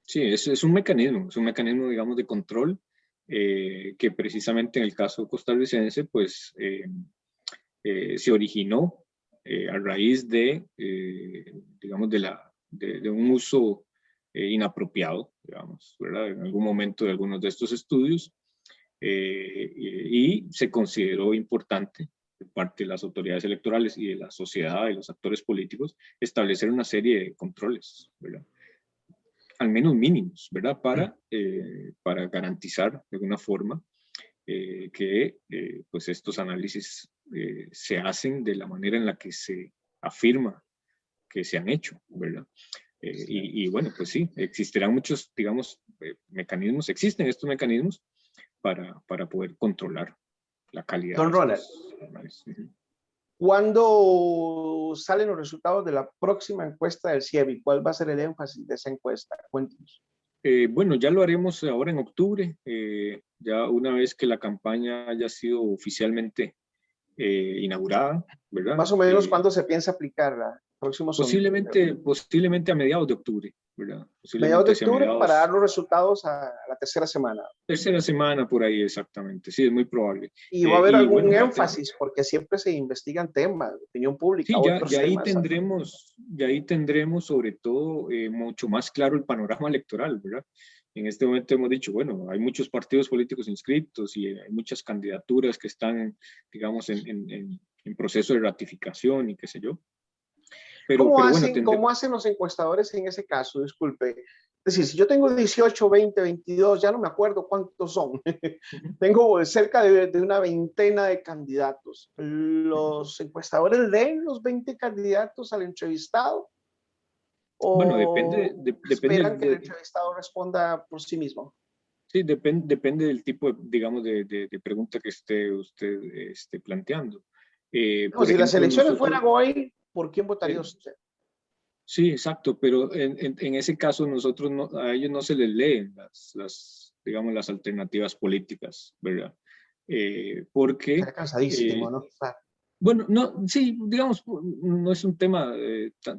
Sí, es un mecanismo, digamos, de control que precisamente en el caso costarricense, pues, se originó a raíz de, digamos, de un uso inapropiado, digamos, ¿verdad?, en algún momento de algunos de estos estudios, y se consideró importante de parte de las autoridades electorales y de la sociedad y los actores políticos establecer una serie de controles, ¿verdad?, al menos mínimos, ¿verdad?, para garantizar de alguna forma que pues estos análisis se hacen de la manera en la que se afirma que se han hecho, ¿verdad? Y bueno, pues sí, existirán muchos, digamos, mecanismos, existen estos mecanismos para poder controlar la calidad Don de Ronald, estos análisis. ¿cuándo salen los resultados de la próxima encuesta del CIEBI? ¿Cuál va a ser el énfasis de esa encuesta? Cuéntenos. Bueno, ya lo haremos ahora en octubre, ya una vez que la campaña haya sido oficialmente inaugurada, ¿verdad? Más o menos, ¿cuándo se piensa aplicar la próxima posiblemente a mediados de octubre, ¿verdad? Mediados de Posiblemente hacia octubre para dar mediados. los resultados a la tercera semana. Tercera semana por ahí, exactamente. Sí, es muy probable. Y va a haber algún bueno, énfasis, porque siempre se investigan temas de opinión pública, sí, otros temas. ya ahí tendremos sobre todo mucho más claro el panorama electoral, ¿verdad? En este momento hemos dicho, bueno, hay muchos partidos políticos inscritos y hay muchas candidaturas que están, digamos, en proceso de ratificación y qué sé yo. Pero bueno, ¿Cómo hacen los encuestadores en ese caso? Disculpe. Es decir, si yo tengo 18, 20, 22, ya no me acuerdo cuántos son. Tengo cerca de una veintena de candidatos. ¿Los encuestadores leen los 20 candidatos al entrevistado? Bueno, ¿O depende esperan que el entrevistado responda por sí mismo? Sí, depende del tipo, digamos, de pregunta que esté usted planteando. No, si las elecciones fueran hoy, ¿por quién votaría usted? Sí, exacto, pero en ese caso nosotros a ellos no se les leen digamos, las alternativas políticas, ¿verdad? Porque... Está cansadísimo, ¿no? Bueno, no, sí, digamos, no es un tema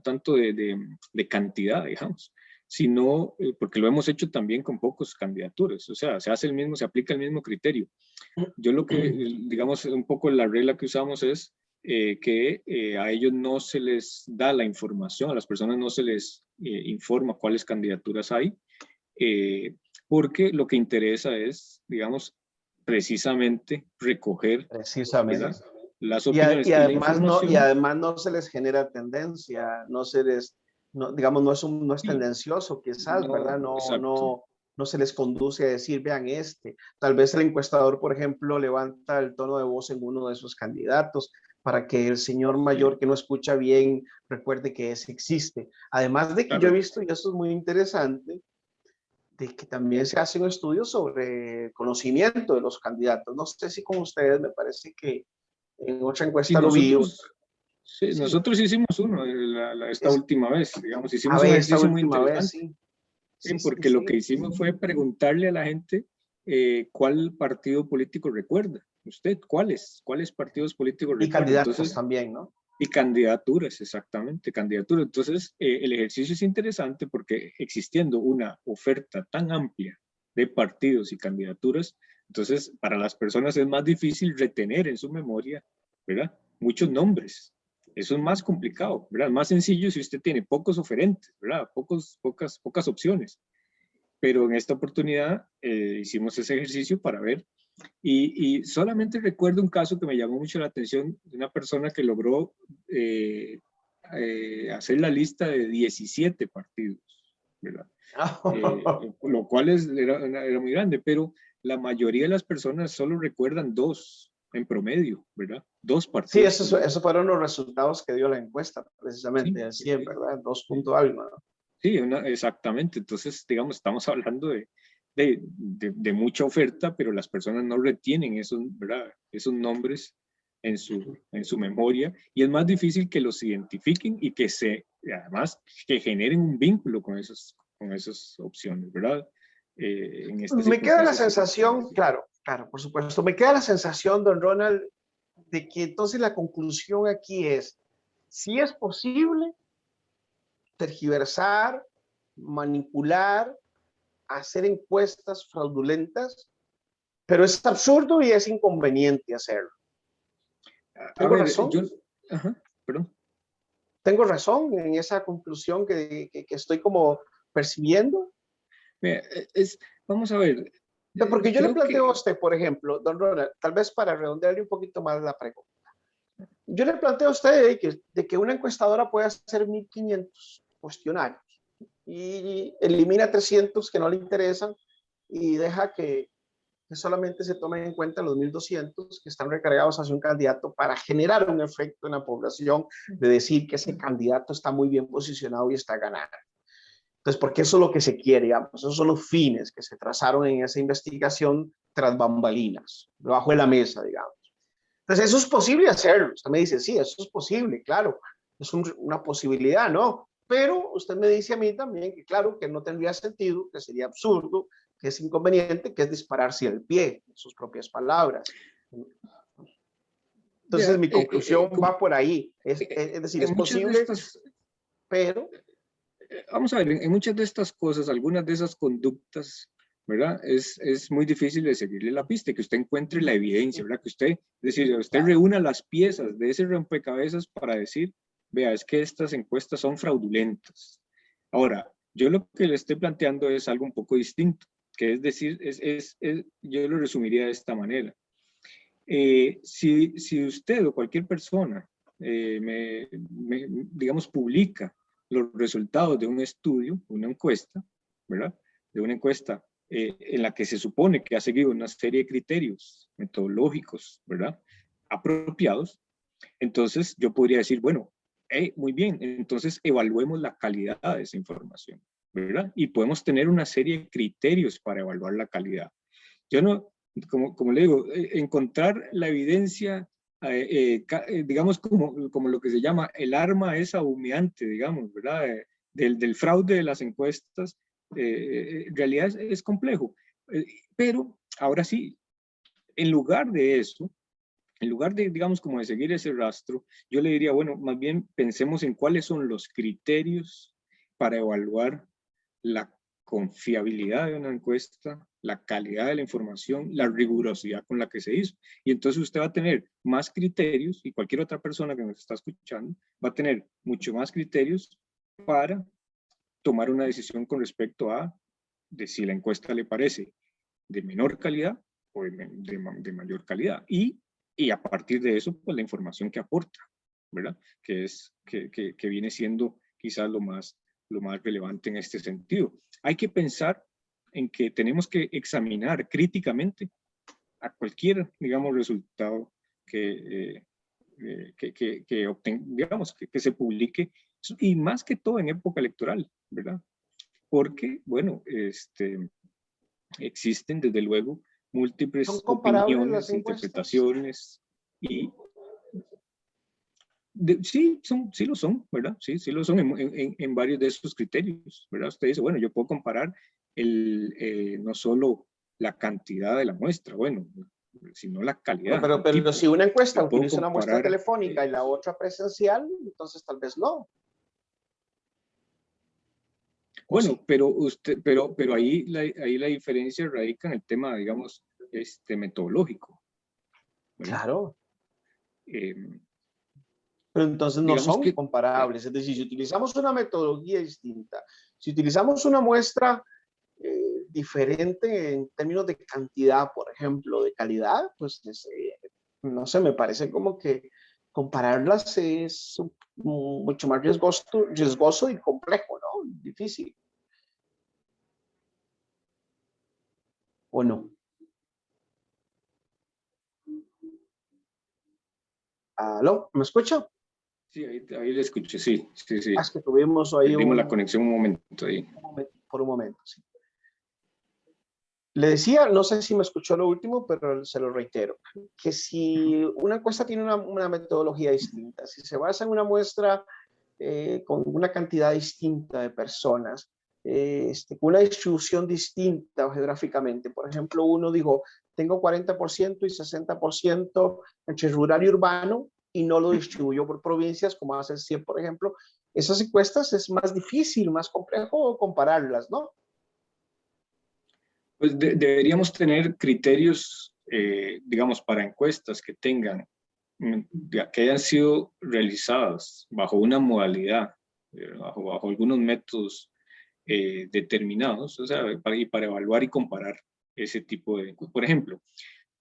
tanto de cantidad, digamos, sino porque lo hemos hecho también con pocos candidaturas, o sea, se aplica el mismo criterio. Yo lo que, digamos, un poco la regla que usamos es que a ellos no se les da la información, a las personas no se les informa cuáles candidaturas hay, porque lo que interesa es, digamos, precisamente recoger, ¿verdad?, las opiniones y y la además información. no se les genera tendencia, no se les, no, digamos, no es tendencioso quizás, No, ¿verdad? exacto. no se les conduce a decir, vean tal vez el encuestador, por ejemplo, levanta el tono de voz en uno de esos candidatos para que el señor mayor que no escucha bien recuerde que ese existe. Además de que yo he Claro. visto, y eso es muy interesante, de que también se hace un estudio sobre conocimiento de los candidatos. No sé si con ustedes, me parece que en otra Sí, encuesta lo vi. sí, Sí, nosotros hicimos uno esta es, última vez, digamos, a hicimos un ver, esta ejercicio muy última vez, interesante, sí. ¿sí? Sí, sí, Porque lo que sí. hicimos fue preguntarle a la gente cuál partido político recuerda. ¿Usted cuáles partidos políticos Y recuerda? candidatos Entonces, también, ¿no? y candidaturas, exactamente, candidaturas. Entonces, el ejercicio es interesante porque existiendo una oferta tan amplia de partidos y candidaturas, entonces para las personas es más difícil retener en su memoria, ¿verdad? Muchos nombres. Eso es más complicado, ¿verdad? Más sencillo si usted tiene pocos oferentes, ¿verdad? Pocas opciones. Pero en esta oportunidad hicimos ese ejercicio para ver y solamente recuerdo un caso que me llamó mucho la atención de una persona que logró hacer la lista de 17 partidos, ¿verdad? Lo cual era muy grande, pero la mayoría de las personas solo recuerdan dos en promedio, ¿verdad? Dos Sí, partidos políticos. esos fueron los resultados que dio la encuesta, Sí, precisamente, al 100, ¿verdad? 2 punto algo, ¿no? sí, exactamente. Entonces, digamos, estamos hablando de mucha oferta, pero las personas no retienen esos, ¿verdad? Esos nombres en su memoria y es más difícil que los identifiquen y además, que generen un vínculo con esas opciones, ¿verdad? En este Me queda la circunstancia que sensación, claro, claro, por supuesto, me queda la sensación, don Ronald, de que entonces la conclusión aquí es, si es posible tergiversar, manipular, hacer encuestas fraudulentas, pero es absurdo y es inconveniente hacerlo. a ¿Tengo ver, razón? ajá, perdón. ¿Tengo razón en esa conclusión que estoy como percibiendo? Mira, vamos a ver, Porque yo le creo planteo a que, usted, por ejemplo, don Ronald, tal vez para redondearle un poquito más la pregunta. Yo le planteo a usted de que una encuestadora puede hacer 1.500 cuestionarios y elimina 300 que no le interesan y deja que solamente se tomen en cuenta los 1.200 que están recargados hacia un candidato para generar un efecto en la población de decir que ese candidato está muy bien posicionado y está ganando. Entonces, porque eso es lo que se quiere, digamos, esos son los fines que se trazaron en esa investigación tras bambalinas, debajo de la mesa, digamos. Entonces, eso es posible hacerlo. Usted me dice, sí, eso es posible, claro, es una posibilidad, ¿no? Pero usted me dice a mí también que, claro, que no tendría sentido, que sería absurdo, que es inconveniente, que es dispararse al pie, en sus propias palabras. Entonces, vea, mi conclusión va por ahí. Es decir, es en muchas de posible, estas, pero vamos a ver, en muchas de estas cosas, algunas de esas conductas, ¿verdad? Es muy difícil de seguirle la pista, que usted encuentre la evidencia, ¿verdad? Que usted, es decir, usted claro, reúna las piezas de ese rompecabezas para decir, vea, es que estas encuestas son fraudulentas. Ahora, yo lo que le estoy planteando es algo un poco distinto, que es decir, yo lo resumiría de esta manera. Si usted o cualquier persona, digamos, publica los resultados de un estudio, una encuesta, ¿verdad? De una encuesta en la que se supone que ha seguido una serie de criterios metodológicos, ¿verdad? Apropiados, entonces yo podría decir, bueno, muy bien, entonces evaluemos la calidad de esa información, ¿verdad? Y podemos tener una serie de criterios para evaluar la calidad. Yo no, como le digo, encontrar la evidencia, digamos, como lo que se llama el arma esa humeante, digamos, ¿verdad? Del fraude de las encuestas, en realidad es complejo. Pero ahora sí, en lugar de eso, en lugar de, digamos, como de seguir ese rastro, yo le diría, bueno, más bien pensemos en cuáles son los criterios para evaluar la confiabilidad de una encuesta, la calidad de la información, la rigurosidad con la que se hizo. Y entonces usted va a tener más criterios y cualquier otra persona que nos está escuchando va a tener mucho más criterios para tomar una decisión con respecto a de si la encuesta le parece de menor calidad o de mayor calidad. Y a partir de eso, pues la información que aporta, ¿verdad? Que viene siendo quizás lo más relevante en este sentido. Hay que pensar en que tenemos que examinar críticamente a cualquier, digamos, resultado que digamos, que se publique, y más que todo en época electoral, ¿verdad? Porque, bueno, existen desde luego ¿Son múltiples comparables las opiniones, encuestas? interpretaciones, y sí lo son, ¿verdad? Sí lo son en varios de esos criterios, ¿verdad? Usted dice, bueno, yo puedo comparar no solo la cantidad de la muestra, bueno, sino la Bueno, calidad, el pero tipo. si una encuesta Yo puedo utiliza una muestra comparar, telefónica y la otra presencial, entonces tal vez no. ¿O bueno, sí? pero ahí la diferencia radica en el tema, digamos, metodológico, ¿verdad? Claro. Eh, Pero entonces no digamos son que comparables. Es decir, si utilizamos una metodología distinta, si utilizamos una muestra diferente en términos de cantidad, por ejemplo, de calidad, pues no sé, me parece como que compararlas es mucho más riesgoso y complejo, ¿no? Difícil. ¿O no? ¿Aló? ¿Me escucha? sí, ahí le escuché, sí. Es que tuvimos ahí Perdimos la conexión un momento ahí. por un momento, sí. Le decía, no sé si me escuchó lo último, pero se lo reitero, que si una encuesta tiene una metodología distinta, si se basa en una muestra con una cantidad distinta de personas, con una distribución distinta geográficamente, por ejemplo, uno dijo, tengo 40% y 60% entre rural y urbano, y no lo distribuyó por provincias, como hace el CIEP, por ejemplo, esas encuestas es más difícil, más complejo compararlas, ¿no? Pues deberíamos tener criterios, digamos, para encuestas que tengan, que hayan sido realizadas bajo una modalidad, bajo algunos métodos determinados, o sea, para evaluar y comparar ese tipo de, por ejemplo,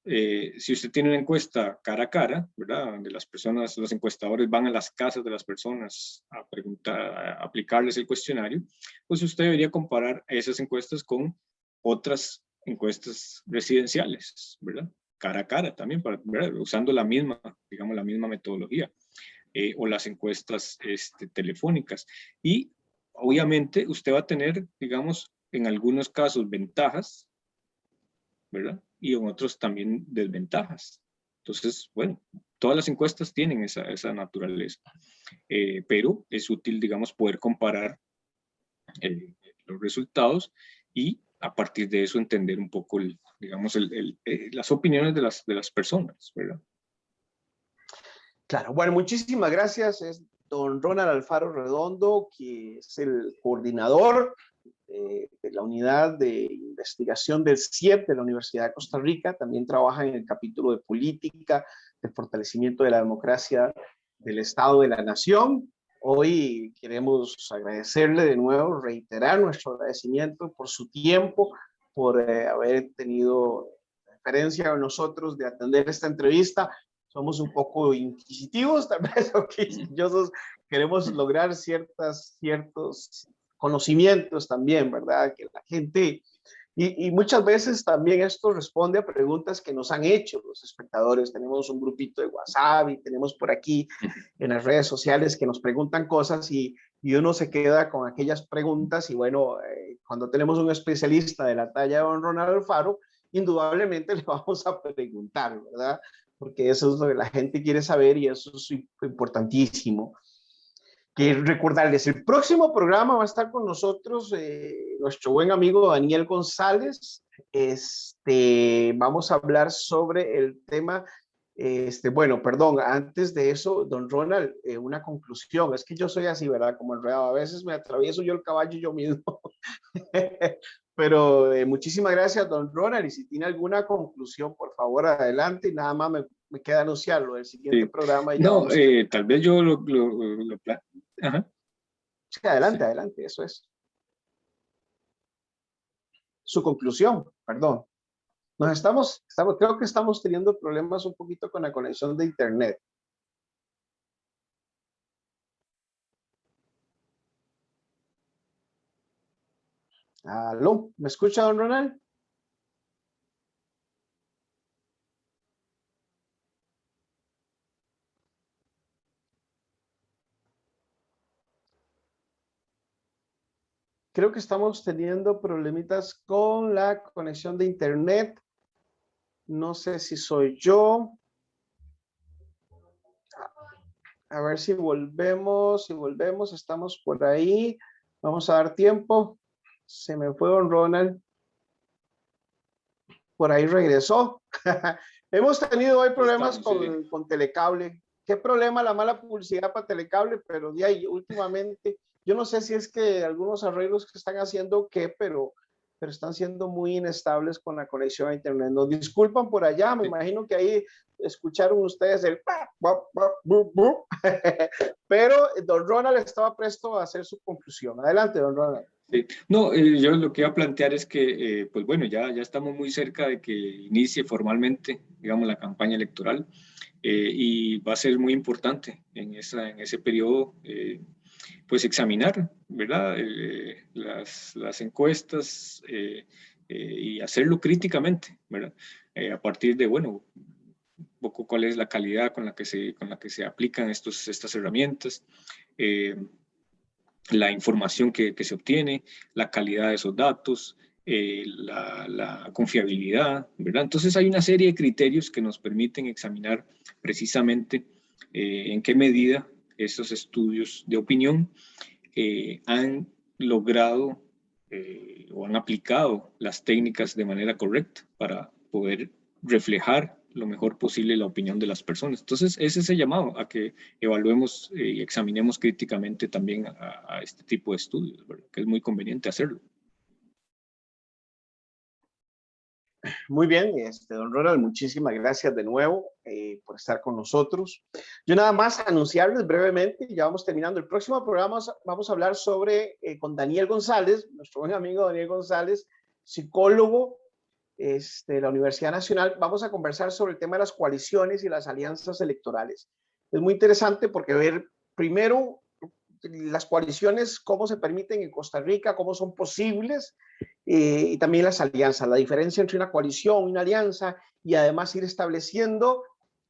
si usted tiene una encuesta cara a cara, ¿verdad? Donde las personas, los encuestadores van a las casas de las personas a preguntar, a aplicarles el cuestionario, pues usted debería comparar esas encuestas con otras encuestas residenciales, ¿verdad? Cara a cara también, ¿verdad? Usando la misma, digamos, la misma metodología, o las encuestas telefónicas. Y obviamente usted va a tener, digamos, en algunos casos ventajas, ¿verdad? Y en otros también desventajas. Entonces, bueno, todas las encuestas tienen esa naturaleza, pero es útil, digamos, poder comparar los resultados y a partir de eso entender un poco, digamos, las opiniones de las personas, ¿verdad? Claro, bueno, muchísimas gracias. Es don Ronald Alfaro Redondo, que es el coordinador de la unidad de investigación del CIEP de la Universidad de Costa Rica. También trabaja en el capítulo de política, de fortalecimiento de la democracia del Estado de la Nación. Hoy queremos agradecerle de nuevo, reiterar nuestro agradecimiento por su tiempo, por haber tenido referencia a nosotros de atender esta entrevista. Somos un poco inquisitivos, tal vez, o quisquillosos, queremos lograr ciertos conocimientos también, ¿verdad? Que la gente, y muchas veces también esto responde a preguntas que nos han hecho los espectadores. Tenemos un grupito de WhatsApp y tenemos por aquí en las redes sociales que nos preguntan cosas y uno se queda con aquellas preguntas y bueno, cuando tenemos un especialista de la talla de don Ronald Alfaro, indudablemente le vamos a preguntar, ¿verdad? Porque eso es lo que la gente quiere saber y eso es importantísimo. Que recordarles, el próximo programa va a estar con nosotros nuestro buen amigo Daniel González. Vamos a hablar sobre el tema, bueno, perdón, antes de eso, don Ronald, una conclusión. Es que yo soy así, ¿verdad? Como enredado. A veces me atravieso yo el caballo yo mismo. Pero muchísimas gracias, don Ronald. Y si tiene alguna conclusión, por favor, adelante. Y nada más me queda anunciarlo. El siguiente Sí. programa ya No, vamos a tener. tal vez yo ajá, Sí, adelante, sí. adelante, eso es. Su conclusión, perdón. Creo que estamos teniendo problemas un poquito con la conexión de internet. Aló, ¿me escucha, don Ronald? Creo que estamos teniendo problemitas con la conexión de internet. No sé si soy yo. A ver si volvemos, estamos por ahí. Vamos a dar tiempo. Se me fue don Ronald. Por ahí regresó. Hemos tenido hoy problemas con Telecable. ¿Qué problema la mala publicidad para Telecable? Pero de ahí últimamente, yo no sé si es que algunos arreglos que están haciendo qué, pero están siendo muy inestables con la conexión a internet. Nos disculpan por allá, me imagino que ahí escucharon ustedes el pero don Ronald estaba presto a hacer su conclusión. Adelante, don Ronald. Sí. No, yo lo que iba a plantear es que, pues bueno, ya estamos muy cerca de que inicie formalmente, digamos, la campaña electoral y va a ser muy importante en ese periodo, pues examinar, ¿verdad? Las encuestas y hacerlo críticamente, ¿verdad? A partir de, bueno, un poco cuál es la calidad con la que se aplican estas herramientas. La información que se obtiene, la calidad de esos datos, la confiabilidad, ¿verdad? Entonces hay una serie de criterios que nos permiten examinar precisamente en qué medida estos estudios de opinión han logrado o han aplicado las técnicas de manera correcta para poder reflejar lo mejor posible la opinión de las personas. Entonces, ese es el llamado a que evaluemos y examinemos críticamente también a este tipo de estudios, ¿verdad? Que es muy conveniente hacerlo. Muy bien, don Ronald, muchísimas gracias de nuevo por estar con nosotros. Yo nada más anunciarles brevemente, ya vamos terminando. El próximo programa vamos a hablar con Daniel González, nuestro buen amigo Daniel González, psicólogo de la Universidad Nacional. Vamos a conversar sobre el tema de las coaliciones y las alianzas electorales. Es muy interesante porque ver primero las coaliciones, cómo se permiten en Costa Rica, cómo son posibles, y también las alianzas, la diferencia entre una coalición y una alianza, y además ir estableciendo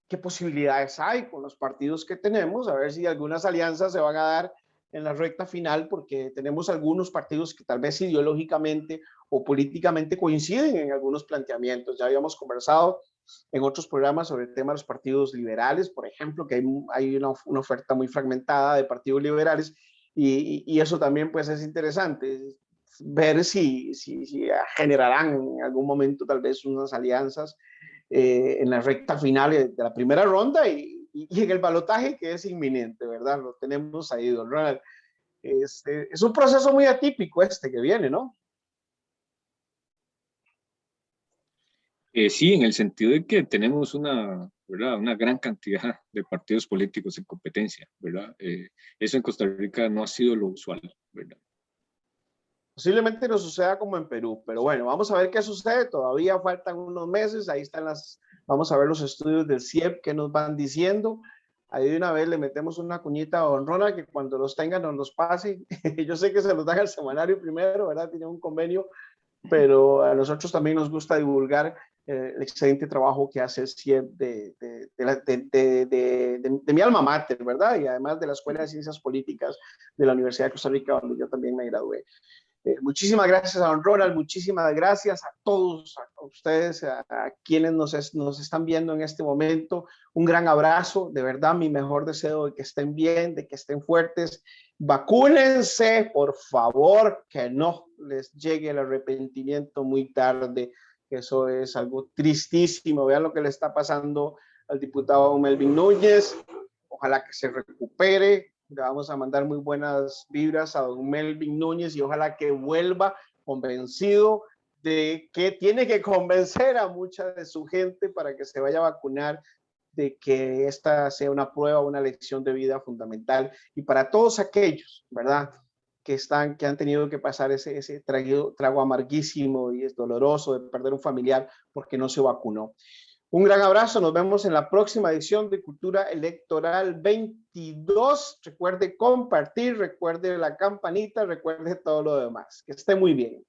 qué posibilidades hay con los partidos que tenemos, a ver si algunas alianzas se van a dar en la recta final, porque tenemos algunos partidos que tal vez ideológicamente o políticamente coinciden en algunos planteamientos. Ya habíamos conversado en otros programas sobre el tema de los partidos liberales, por ejemplo, que hay una oferta muy fragmentada de partidos liberales, y eso también pues es interesante, ver si generarán en algún momento tal vez unas alianzas en la recta final de la primera ronda y en el balotaje que es inminente, ¿verdad? Lo tenemos ahí, don Ronald. Es un proceso muy atípico que viene, ¿no? Sí, en el sentido de que tenemos ¿verdad? Una gran cantidad de partidos políticos en competencia, ¿verdad? Eso en Costa Rica no ha sido lo usual, ¿verdad? Posiblemente no suceda como en Perú, pero bueno, vamos a ver qué sucede. Todavía faltan unos meses, ahí están vamos a ver los estudios del CIEP que nos van diciendo. Ahí de una vez le metemos una cuñita a don Ronald que cuando los tengan nos los pase. Yo sé que se los dan al semanario primero, ¿verdad? Tiene un convenio, pero a nosotros también nos gusta divulgar el excelente trabajo que hace el CIEP de mi alma mater, ¿verdad? Y además de la Escuela de Ciencias Políticas de la Universidad de Costa Rica, donde yo también me gradué. Muchísimas gracias a don Ronald, muchísimas gracias a todos, a ustedes, a quienes nos están viendo en este momento. Un gran abrazo, de verdad, mi mejor deseo de que estén bien, de que estén fuertes. Vacúnense, por favor, que no les llegue el arrepentimiento muy tarde. Eso es algo tristísimo. Vean lo que le está pasando al diputado Melvin Núñez. Ojalá que se recupere. Le vamos a mandar muy buenas vibras a don Melvin Núñez y ojalá que vuelva convencido de que tiene que convencer a mucha de su gente para que se vaya a vacunar, de que esta sea una prueba, una lección de vida fundamental. Y para todos aquellos, ¿verdad?, que han tenido que pasar ese trago amarguísimo y es doloroso de perder un familiar porque no se vacunó. Un gran abrazo, nos vemos en la próxima edición de Cultura Electoral 22. Recuerde compartir, recuerde la campanita, recuerde todo lo demás. Que esté muy bien.